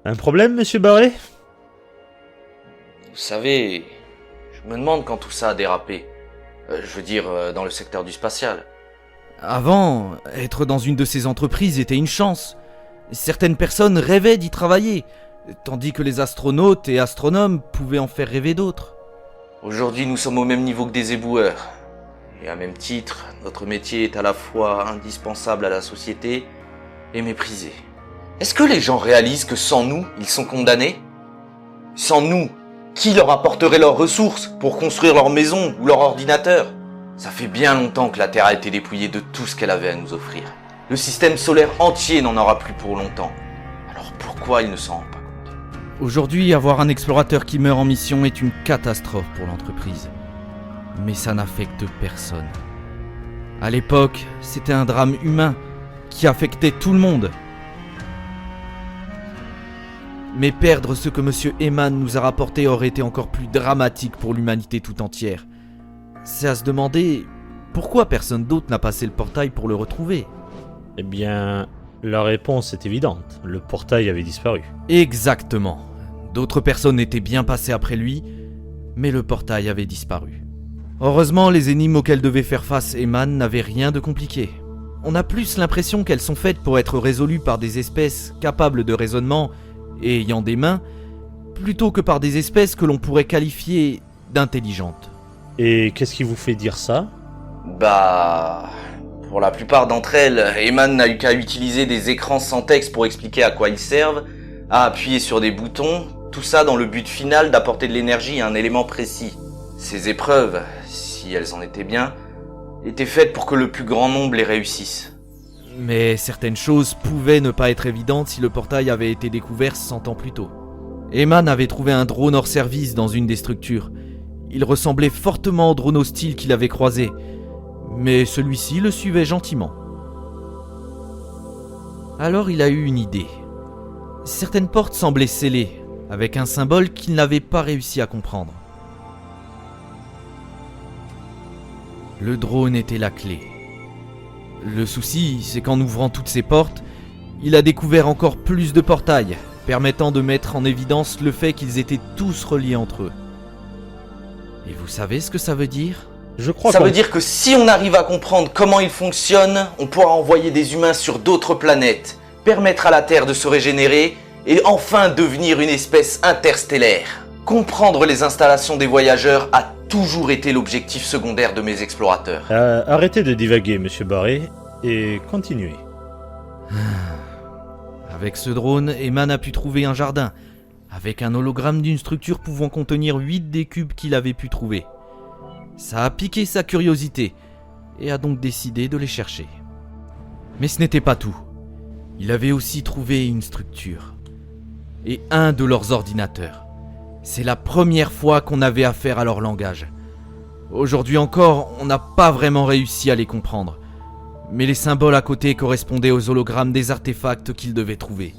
Un problème, monsieur Barret? Vous savez, je me demande quand tout ça a dérapé. Dans le secteur du spatial. Avant, être dans une de ces entreprises était une chance. Certaines personnes rêvaient d'y travailler, tandis que les astronautes et astronomes pouvaient en faire rêver d'autres. Aujourd'hui, nous sommes au même niveau que des éboueurs. Et à même titre, notre métier est à la fois indispensable à la société et méprisé. Est-ce que les gens réalisent que sans nous, ils sont condamnés? Sans nous, qui leur apporterait leurs ressources pour construire leur maison ou leur ordinateur? Ça fait bien longtemps que la Terre a été dépouillée de tout ce qu'elle avait à nous offrir. Le système solaire entier n'en aura plus pour longtemps. Alors pourquoi ils ne s'en rendent pas compte? Aujourd'hui, avoir un explorateur qui meurt en mission est une catastrophe pour l'entreprise. Mais ça n'affecte personne. À l'époque, c'était un drame humain qui affectait tout le monde. Mais perdre ce que M. Eman nous a rapporté aurait été encore plus dramatique pour l'humanité tout entière. C'est à se demander pourquoi personne d'autre n'a passé le portail pour le retrouver. Eh bien, la réponse est évidente. Le portail avait disparu. Exactement. D'autres personnes étaient bien passées après lui, mais le portail avait disparu. Heureusement, les énigmes auxquelles devait faire face Eman n'avaient rien de compliqué. On a plus l'impression qu'elles sont faites pour être résolues par des espèces capables de raisonnement et ayant des mains, plutôt que par des espèces que l'on pourrait qualifier d'intelligentes. Et qu'est-ce qui vous fait dire ça? Pour la plupart d'entre elles, Eman n'a eu qu'à utiliser des écrans sans texte pour expliquer à quoi ils servent, à appuyer sur des boutons, tout ça dans le but final d'apporter de l'énergie à un élément précis. Ces épreuves, si elles en étaient bien, étaient faites pour que le plus grand nombre les réussisse. Mais certaines choses pouvaient ne pas être évidentes si le portail avait été découvert 100 ans plus tôt. Eman avait trouvé un drone hors service dans une des structures. Il ressemblait fortement au drone hostile qu'il avait croisé, mais celui-ci le suivait gentiment. Alors il a eu une idée. Certaines portes semblaient scellées, avec un symbole qu'il n'avait pas réussi à comprendre. Le drone était la clé. Le souci, c'est qu'en ouvrant toutes ces portes, il a découvert encore plus de portails, permettant de mettre en évidence le fait qu'ils étaient tous reliés entre eux. Et vous savez ce que ça veut dire ? Ça veut dire que si on arrive à comprendre comment ils fonctionnent, on pourra envoyer des humains sur d'autres planètes, permettre à la Terre de se régénérer et enfin devenir une espèce interstellaire. Comprendre les installations des voyageurs a toujours été l'objectif secondaire de mes explorateurs. Arrêtez de divaguer, monsieur Barret, et continuez. Avec ce drone, Eman a pu trouver un jardin, avec un hologramme d'une structure pouvant contenir 8 des cubes qu'il avait pu trouver. Ça a piqué sa curiosité, et a donc décidé de les chercher. Mais ce n'était pas tout. Il avait aussi trouvé une structure, et un de leurs ordinateurs. C'est la première fois qu'on avait affaire à leur langage. Aujourd'hui encore, on n'a pas vraiment réussi à les comprendre. Mais les symboles à côté correspondaient aux hologrammes des artefacts qu'ils devaient trouver.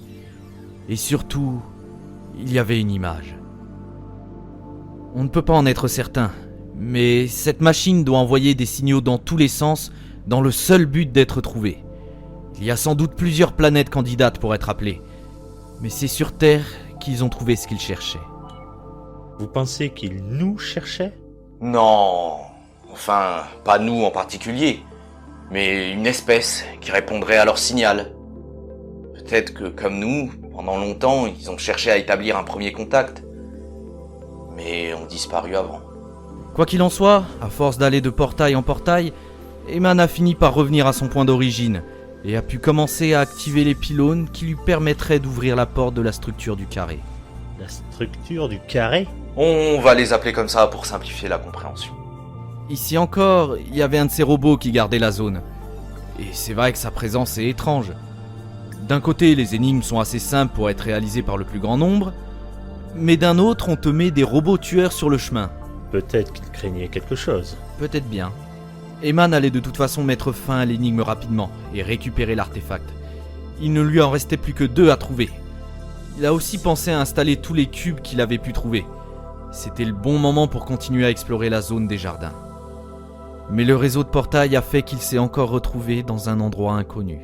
Et surtout, il y avait une image. On ne peut pas en être certain, mais cette machine doit envoyer des signaux dans tous les sens dans le seul but d'être trouvée. Il y a sans doute plusieurs planètes candidates pour être appelées, mais c'est sur Terre qu'ils ont trouvé ce qu'ils cherchaient. Vous pensez qu'ils nous cherchaient? Non, enfin, pas nous en particulier, mais une espèce qui répondrait à leur signal. Peut-être que, comme nous, pendant longtemps, ils ont cherché à établir un premier contact, mais ont disparu avant. Quoi qu'il en soit, à force d'aller de portail en portail, Eman a fini par revenir à son point d'origine et a pu commencer à activer les pylônes qui lui permettraient d'ouvrir la porte de la structure du carré. La structure du carré? On va les appeler comme ça pour simplifier la compréhension. Ici encore, il y avait un de ces robots qui gardait la zone. Et c'est vrai que sa présence est étrange. D'un côté, les énigmes sont assez simples pour être réalisées par le plus grand nombre, mais d'un autre, on te met des robots tueurs sur le chemin. Peut-être qu'il craignait quelque chose. Peut-être bien. Eman allait de toute façon mettre fin à l'énigme rapidement et récupérer l'artefact. Il ne lui en restait plus que 2 à trouver. Il a aussi pensé à installer tous les cubes qu'il avait pu trouver. C'était le bon moment pour continuer à explorer la zone des jardins. Mais le réseau de portails a fait qu'il s'est encore retrouvé dans un endroit inconnu.